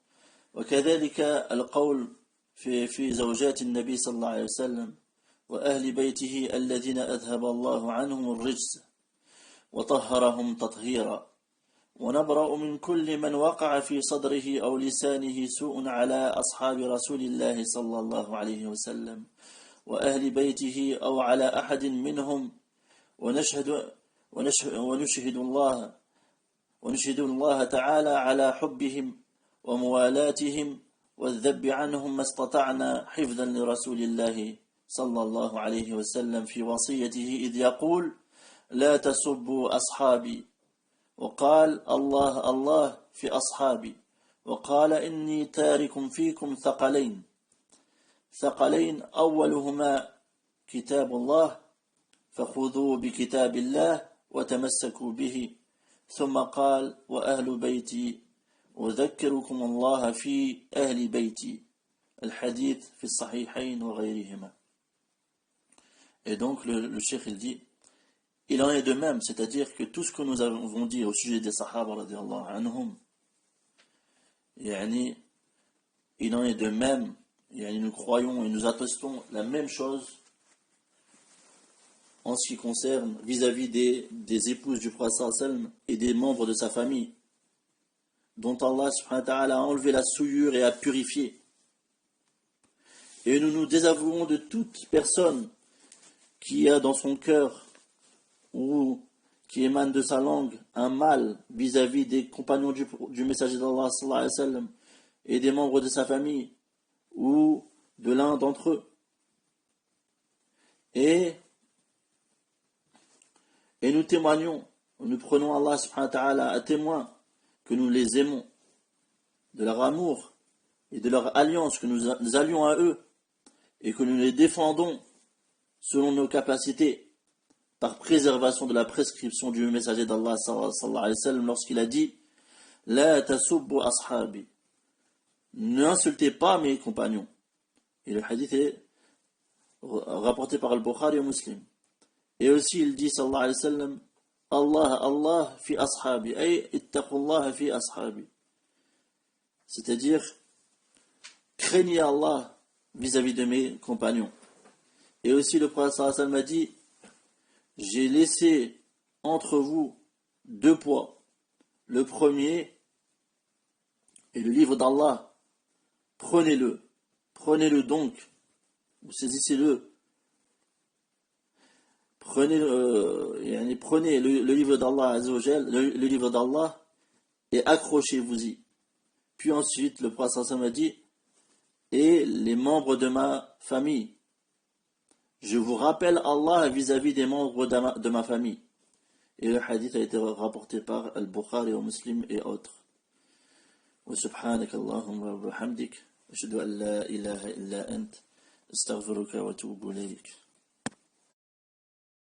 وكذلك القول في زوجات النبي صلى الله عليه وسلم وأهل بيته الذين أذهب الله عنهم الرجس وطهرهم تطهيرا ونبرأ من كل من وقع في صدره أو لسانه سوء على أصحاب رسول الله صلى الله عليه وسلم وأهل بيته أو على أحد منهم ونشهد الله تعالى على حبهم وموالاتهم والذب عنهم ما استطعنا حفظا لرسول الله صلى الله عليه وسلم في وصيته إذ يقول لا تسبوا أصحابي وقال الله الله في أصحابي وقال إني تارك فيكم ثقلين أولهما كتاب الله فخذوا بكتاب الله وتمسكوا به ثم قال وأهل بيتي أذكركم الله في أهل بيتي الحديث في الصحيحين وغيرهما. Et donc le cheikh il dit, il en est de même, c'est-à-dire que tout ce que nous avons dit au sujet des Sahaba radiallahu anhum, yani, il en est de même, yani, nous croyons et nous attestons la même chose en ce qui concerne vis-à-vis des épouses du prophète sallallahu alayhi wa sallam et des membres de sa famille, dont Allah subhanahu wa ta'ala a enlevé la souillure et a purifié. Et nous nous désavouons de toute personne qui a dans son cœur ou qui émane de sa langue un mal vis-à-vis des compagnons du messager d'Allah sallallahu alayhi wa sallam et des membres de sa famille ou de l'un d'entre eux. Et nous témoignons, nous prenons Allah subhanahu wa ta'ala à témoin que nous les aimons, de leur amour et de leur alliance, que nous allions à eux et que nous les défendons selon nos capacités par préservation de la prescription du messager d'Allah sallallahu alayhi wa sallam lorsqu'il a dit La tasubbu ashabi, n'insultez pas mes compagnons. Et le hadith est rapporté par Al-Bukhari et Muslim. Et aussi il dit sallallahu alayhi wa sallam Allah, Allah fi ashabi, ay ittaqullah fi ashabi. C'est-à-dire, craignez Allah vis-à-vis de mes compagnons. Et aussi le prophète sallallahu alayhi wa sallam a dit j'ai laissé entre vous deux poids. Le premier est le livre d'Allah. Prenez-le. Prenez-le donc. Vous saisissez-le. Prenez le livre d'Allah Azzawajal, le livre d'Allah, et accrochez-vous-y. Puis ensuite, le prophète sallallahu alayhi wa sallam a dit et les membres de ma famille. Je vous rappelle Allah vis-à-vis des membres de ma famille. Et le hadith a été rapporté par Al-Bukhari et Muslim et autres. Wa subhanaka Allahumma wa bihamdik, ashhadu an la ilaha illa ant, astaghfiruka wa atubu ilayk.